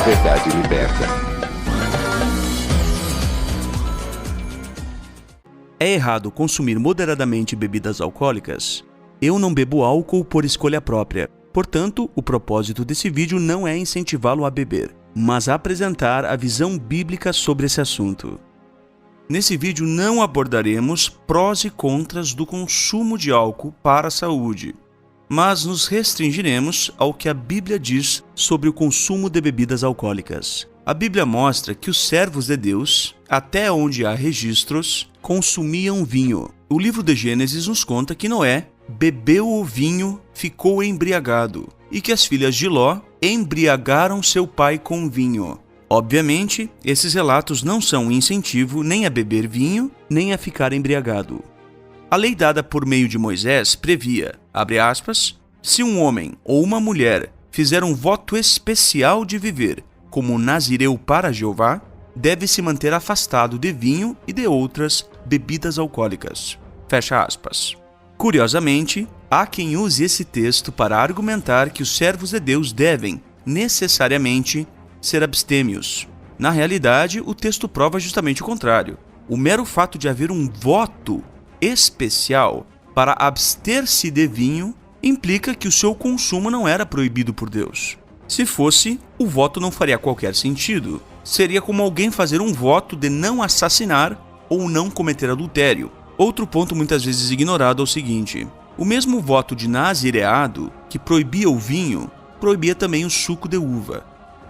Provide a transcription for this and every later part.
verdade liberta. É errado consumir moderadamente bebidas alcoólicas? Eu não bebo álcool por escolha própria. Portanto, o propósito desse vídeo não é incentivá-lo a beber, mas apresentar a visão bíblica sobre esse assunto. Nesse vídeo não abordaremos prós e contras do consumo de álcool para a saúde, mas nos restringiremos ao que a Bíblia diz sobre o consumo de bebidas alcoólicas. A Bíblia mostra que os servos de Deus, até onde há registros, consumiam vinho. O livro de Gênesis nos conta que Noé bebeu o vinho, ficou embriagado, e que as filhas de Ló embriagaram seu pai com vinho. Obviamente, esses relatos não são um incentivo nem a beber vinho, nem a ficar embriagado. A lei dada por meio de Moisés previa, abre aspas, se um homem ou uma mulher fizer um voto especial de viver como nazireu para Jeová, deve se manter afastado de vinho e de outras bebidas alcoólicas. Fecha aspas. Curiosamente, há quem use esse texto para argumentar que os servos de Deus devem, necessariamente, ser abstêmios. Na realidade, o texto prova justamente o contrário. O mero fato de haver um voto especial para abster-se de vinho implica que o seu consumo não era proibido por Deus. Se fosse, o voto não faria qualquer sentido. Seria como alguém fazer um voto de não assassinar ou não cometer adultério. Outro ponto muitas vezes ignorado é o seguinte: o mesmo voto de nazireado, que proibia o vinho, proibia também o suco de uva.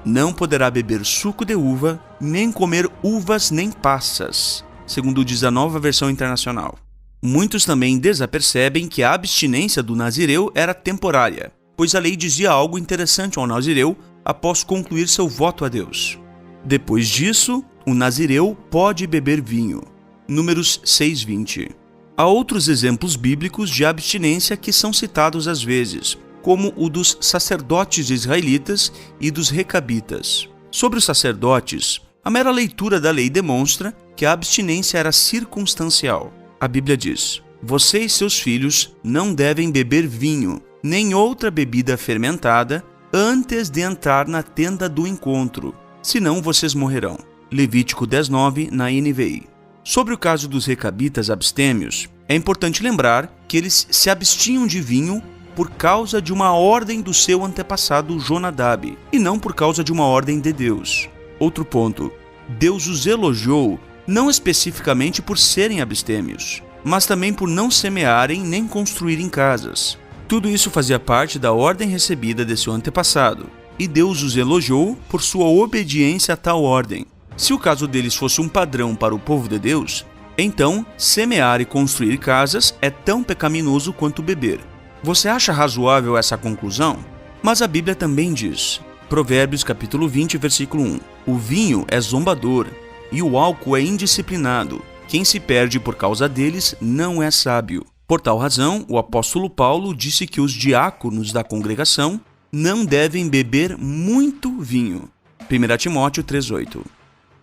Não poderá beber suco de uva, nem comer uvas nem passas, segundo diz a Nova Versão Internacional. Muitos também desapercebem que a abstinência do nazireu era temporária, pois a lei dizia algo interessante ao nazireu após concluir seu voto a Deus. Depois disso, o nazireu pode beber vinho. Números 6:20. Há outros exemplos bíblicos de abstinência que são citados às vezes, como o dos sacerdotes israelitas e dos recabitas. Sobre os sacerdotes, a mera leitura da lei demonstra que a abstinência era circunstancial. A Bíblia diz: você e seus filhos não devem beber vinho, nem outra bebida fermentada, antes de entrar na tenda do encontro, senão vocês morrerão. Levítico 10:9, na NVI. Sobre o caso dos recabitas abstêmios, é importante lembrar que eles se abstinham de vinho por causa de uma ordem do seu antepassado Jonadab, e não por causa de uma ordem de Deus. Outro ponto: Deus os elogiou não especificamente por serem abstêmios, mas também por não semearem nem construírem casas. Tudo isso fazia parte da ordem recebida de seu antepassado, e Deus os elogiou por sua obediência a tal ordem. Se o caso deles fosse um padrão para o povo de Deus, então semear e construir casas é tão pecaminoso quanto beber. Você acha razoável essa conclusão? Mas a Bíblia também diz, Provérbios capítulo 20, versículo 1, o vinho é zombador e o álcool é indisciplinado. Quem se perde por causa deles não é sábio. Por tal razão, o apóstolo Paulo disse que os diáconos da congregação não devem beber muito vinho. 1 Timóteo 3:8.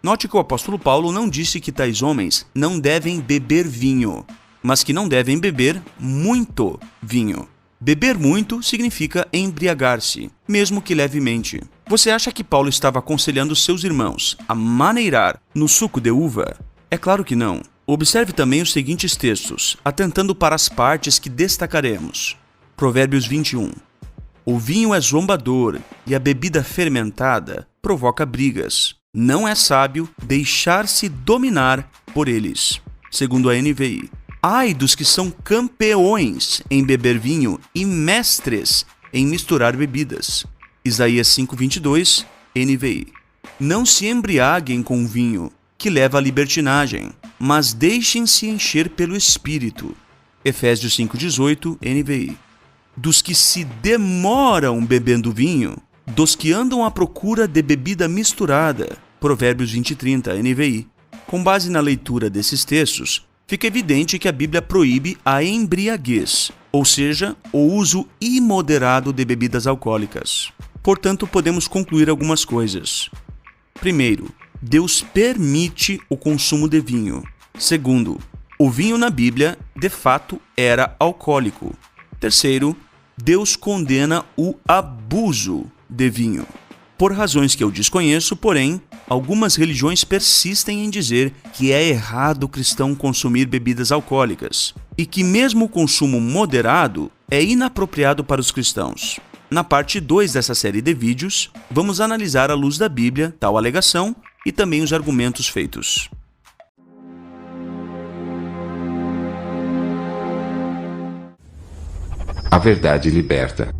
Note que o apóstolo Paulo não disse que tais homens não devem beber vinho, mas que não devem beber muito vinho. Beber muito significa embriagar-se, mesmo que levemente. Você acha que Paulo estava aconselhando seus irmãos a maneirar no suco de uva? É claro que não. Observe também os seguintes textos, atentando para as partes que destacaremos. Provérbios 21. O vinho é zombador e a bebida fermentada provoca brigas. Não é sábio deixar-se dominar por eles. Segundo a NVI. Ai dos que são campeões em beber vinho e mestres em misturar bebidas. Isaías 5:22, NVI. Não se embriaguem com vinho, que leva à libertinagem, mas deixem-se encher pelo Espírito. Efésios 5:18, NVI. Dos que se demoram bebendo vinho, dos que andam à procura de bebida misturada. Provérbios 20:30, NVI. Com base na leitura desses textos, fica evidente que a Bíblia proíbe a embriaguez, ou seja, o uso imoderado de bebidas alcoólicas. Portanto, podemos concluir algumas coisas. Primeiro, Deus permite o consumo de vinho. Segundo, o vinho na Bíblia, de fato, era alcoólico. Terceiro, Deus condena o abuso de vinho. Por razões que eu desconheço, porém, algumas religiões persistem em dizer que é errado o cristão consumir bebidas alcoólicas e que mesmo o consumo moderado é inapropriado para os cristãos. Na parte 2 dessa série de vídeos, vamos analisar à luz da Bíblia tal alegação e também os argumentos feitos. A verdade liberta.